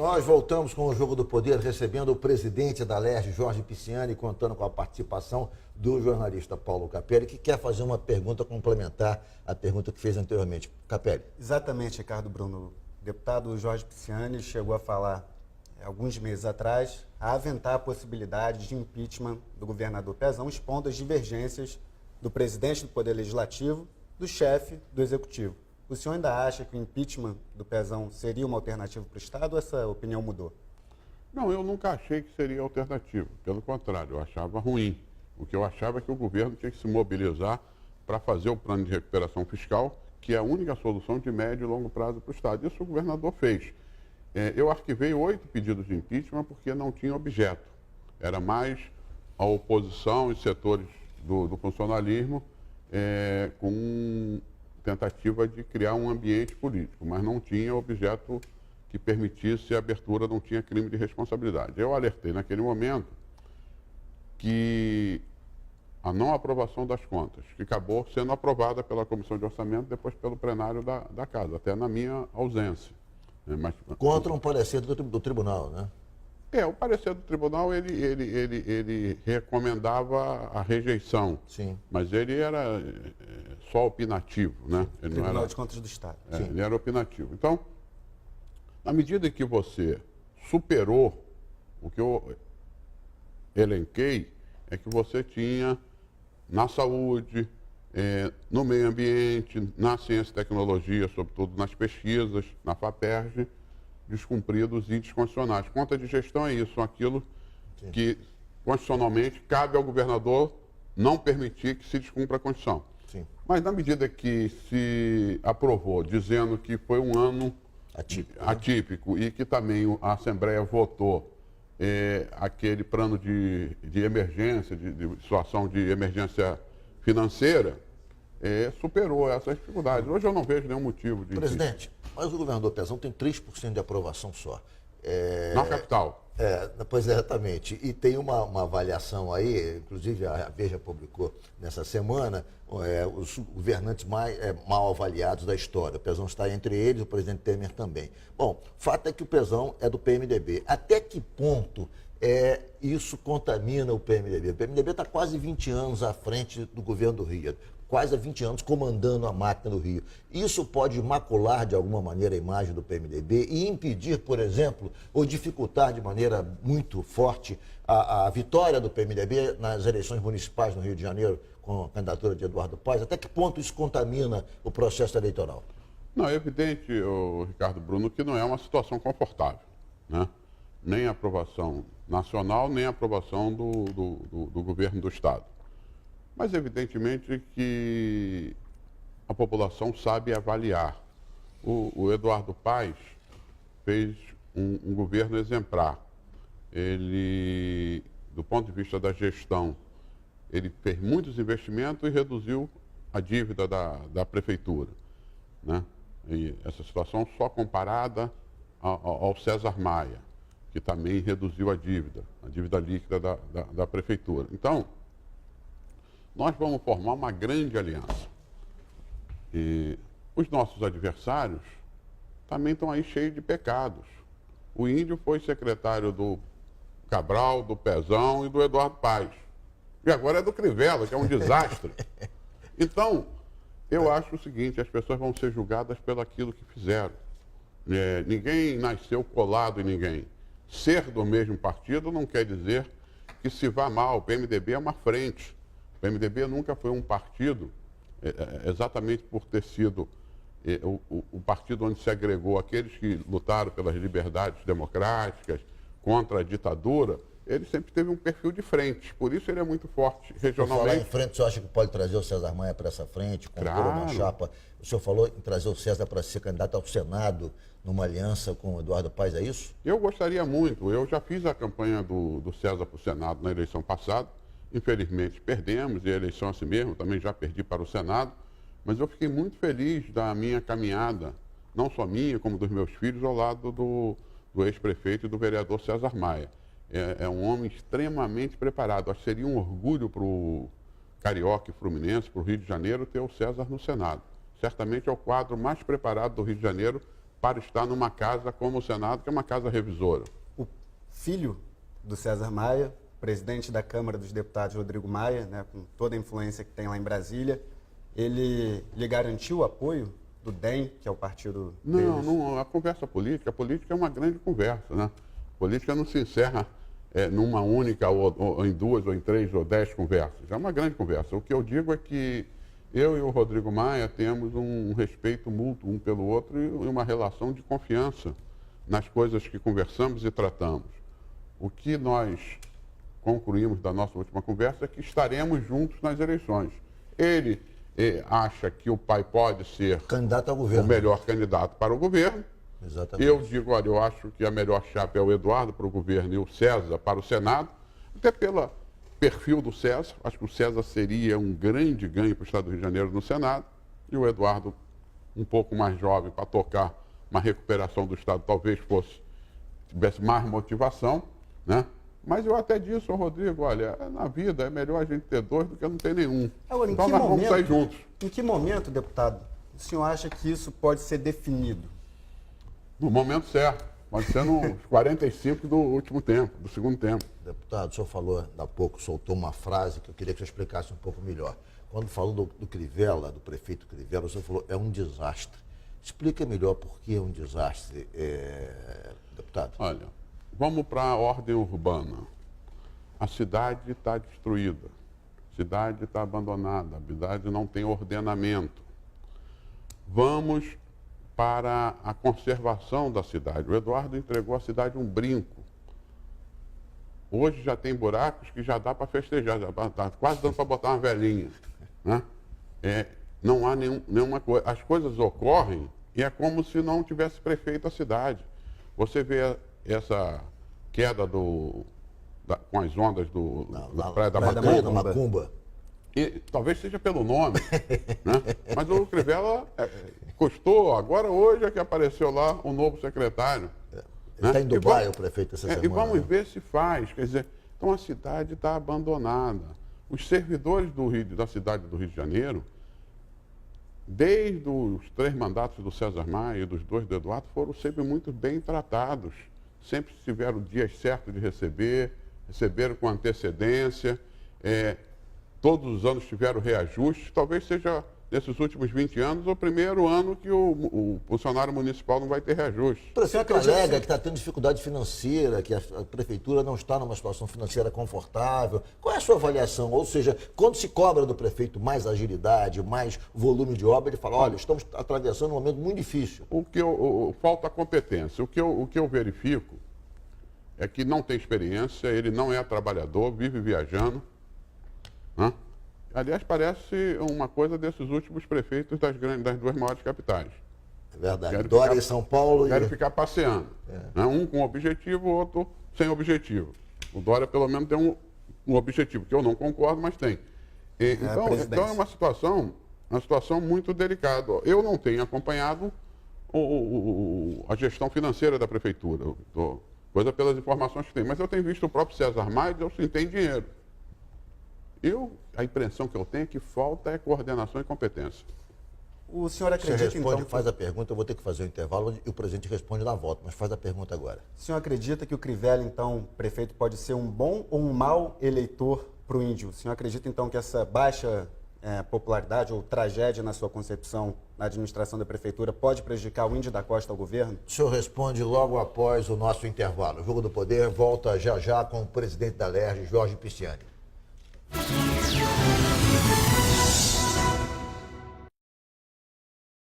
Nós voltamos com o Jogo do Poder, recebendo o presidente da LERJ, Jorge Pisciani, contando com a participação do jornalista Paulo Capelli, que quer fazer uma pergunta complementar à pergunta que fez anteriormente. Capelli. Exatamente, Ricardo Bruno. O deputado Jorge Pisciani chegou a falar, alguns meses atrás, a aventar a possibilidade de impeachment do governador Pezão, expondo as divergências do presidente do Poder Legislativo, do chefe do Executivo. O senhor ainda acha que o impeachment do Pezão seria uma alternativa para o Estado ou essa opinião mudou? Não, eu nunca achei que seria alternativa. Pelo contrário, eu achava ruim. O que eu achava é que o governo tinha que se mobilizar para fazer o plano de recuperação fiscal, que é a única solução de médio e longo prazo para o Estado. Isso o governador fez. Eu arquivei 8 pedidos de impeachment porque não tinha objeto. Era mais a oposição e setores do funcionalismo com tentativa de criar um ambiente político, mas não tinha objeto que permitisse a abertura, não tinha crime de responsabilidade. Eu alertei naquele momento que a não aprovação das contas, que acabou sendo aprovada pela Comissão de Orçamento, depois pelo plenário da Casa, até na minha ausência. Mas, contra um parecer do tribunal, né? O parecer do tribunal, ele recomendava a rejeição. Sim. Mas ele era só opinativo, né? Ele Tribunal não era, de Contas do Estado. Ele era opinativo. Então, na medida que você superou o que eu elenquei, é que você tinha na saúde, no meio ambiente, na ciência e tecnologia, sobretudo nas pesquisas, na FAPERJ, descumpridos e desconstitucionais. Conta de gestão é isso, aquilo Sim. que constitucionalmente cabe ao governador não permitir que se descumpra a Constituição. Sim. Mas na medida que se aprovou, dizendo que foi um ano atípico e que também a Assembleia votou aquele plano de emergência, de situação de emergência financeira, superou essas dificuldades. Hoje eu não vejo nenhum motivo de... Presidente, mas o governador Pezão tem 3% de aprovação só. Na capital. Pois exatamente. E tem uma avaliação aí, inclusive a Veja publicou nessa semana, os governantes mais mal avaliados da história. O Pezão está entre eles, o presidente Temer também. Bom, o fato é que o Pezão é do PMDB. Até que ponto isso contamina o PMDB? O PMDB está quase 20 anos à frente do governo do Rio. Quase há 20 anos comandando a máquina do Rio. Isso pode macular de alguma maneira a imagem do PMDB e impedir, por exemplo, ou dificultar de maneira muito forte a vitória do PMDB nas eleições municipais no Rio de Janeiro com a candidatura de Eduardo Paes? Até que ponto isso contamina o processo eleitoral? Não, é evidente, Ricardo Bruno, que não é uma situação confortável, né? Nem a aprovação nacional, nem a aprovação do governo do Estado. Mas, evidentemente, que a população sabe avaliar. O Eduardo Paes fez um governo exemplar. Ele, do ponto de vista da gestão, ele fez muitos investimentos e reduziu a dívida da prefeitura, né? E essa situação só comparada ao César Maia, que também reduziu a dívida líquida da prefeitura. Então, nós vamos formar uma grande aliança. E os nossos adversários também estão aí cheios de pecados. O Índio foi secretário do Cabral, do Pezão e do Eduardo Paes. E agora é do Crivella, que é um desastre. Então, eu acho o seguinte, as pessoas vão ser julgadas pelo aquilo que fizeram. Ninguém nasceu colado em ninguém. Ser do mesmo partido não quer dizer que se vá mal. O PMDB é uma frente. O PMDB nunca foi um partido, exatamente por ter sido o partido onde se agregou aqueles que lutaram pelas liberdades democráticas, contra a ditadura. Ele sempre teve um perfil de frente, por isso ele é muito forte regionalmente. Falar em frente, o senhor acha que pode trazer o César Maia para essa frente, compor uma chapa? O senhor falou em trazer o César para ser candidato ao Senado, numa aliança com o Eduardo Paes, é isso? Eu gostaria muito, eu já fiz a campanha do César para o Senado na eleição passada, infelizmente perdemos, e a eleição assim mesmo, também já perdi para o Senado, mas eu fiquei muito feliz da minha caminhada, não só minha, como dos meus filhos, ao lado do ex-prefeito e do vereador César Maia. É um homem extremamente preparado. Acho que seria um orgulho para o Carioca e Fluminense, para o Rio de Janeiro, ter o César no Senado. Certamente é o quadro mais preparado do Rio de Janeiro para estar numa casa como o Senado, que é uma casa revisora. O filho do César Maia, presidente da Câmara dos Deputados, Rodrigo Maia, né, com toda a influência que tem lá em Brasília, ele lhe garantiu o apoio do DEM, que é o partido deles? Não, a conversa política é uma grande conversa, né? A política não se encerra numa única, ou em duas, ou em três, ou 10 conversas. É uma grande conversa. O que eu digo é que eu e o Rodrigo Maia temos um respeito mútuo um pelo outro e uma relação de confiança nas coisas que conversamos e tratamos. O que nós concluímos da nossa última conversa é que estaremos juntos nas eleições. Ele acha que o pai pode ser Candidato ao governo. o melhor candidato para o governo. Exatamente. Eu digo, olha, eu acho que a melhor chapa é o Eduardo para o governo e o César para o Senado, até pelo perfil do César. Acho que o César seria um grande ganho para o Estado do Rio de Janeiro no Senado, e o Eduardo, um pouco mais jovem, para tocar uma recuperação do Estado, talvez tivesse mais motivação, né? Mas eu até disse ao Rodrigo, olha, na vida é melhor a gente ter dois do que não ter nenhum. Agora, então nós vamos sair juntos. Em que momento, deputado, o senhor acha que isso pode ser definido? No momento certo. Pode ser nos 45 do último tempo, do segundo tempo. Deputado, o senhor falou há pouco, soltou uma frase que eu queria que o senhor explicasse um pouco melhor. Quando falou do Crivella, do prefeito Crivella, o senhor falou é um desastre. Explica melhor por que é um desastre, deputado. Olha, vamos para a ordem urbana. A cidade está destruída, a cidade está abandonada, a cidade não tem ordenamento. Vamos para a conservação da cidade. O Eduardo entregou à cidade um brinco. Hoje já tem buracos que já dá para festejar, já está quase dando para botar uma velhinha, né? Não há nenhuma coisa. As coisas ocorrem e é como se não tivesse prefeito a cidade. Você vê essa queda com as ondas da Praia da Macumba. E talvez seja pelo nome, né? Mas o Crivella custou, agora hoje é que apareceu lá o novo secretário. Ele está em Dubai, o prefeito, essa semana. E vamos ver se faz. Quer dizer, então a cidade está abandonada. Os servidores da cidade do Rio de Janeiro, desde os 3 mandatos do César Maia e dos 2 do Eduardo, foram sempre muito bem tratados. Sempre tiveram dias certos de receber, receberam com antecedência. Todos os anos tiveram reajustes. Talvez seja, nesses últimos 20 anos, o primeiro ano que o funcionário municipal não vai ter reajuste. O prefeito alega que está tendo dificuldade financeira, que a prefeitura não está numa situação financeira confortável. Qual é a sua avaliação? Ou seja, quando se cobra do prefeito mais agilidade, mais volume de obra, ele fala, olha, estamos atravessando um momento muito difícil. Falta competência. O que eu verifico é que não tem experiência, ele não é trabalhador, vive viajando. Aliás, parece uma coisa desses últimos prefeitos das 2 maiores capitais. É verdade. Dória em São Paulo. Querem ficar passeando. Né? Um com objetivo, o outro sem objetivo. O Dória, pelo menos, tem um objetivo, que eu não concordo, mas tem. Então é uma situação muito delicada. Eu não tenho acompanhado a gestão financeira da prefeitura, coisa pelas informações que tem, mas eu tenho visto o próprio César Maia dizer que tem dinheiro. A impressão que eu tenho é que falta coordenação e competência. O senhor acredita, então... Faz a pergunta, eu vou ter que fazer o intervalo e o presidente responde na volta, mas faz a pergunta agora. O senhor acredita que o Crivella, então, prefeito, pode ser um bom ou um mau eleitor para o índio? O senhor acredita, então, que essa baixa popularidade ou tragédia na sua concepção na administração da prefeitura pode prejudicar o índio da costa ao governo? O senhor responde logo após o nosso intervalo. O Jogo do Poder volta já já com o presidente da LERJ, Jorge Pisciani.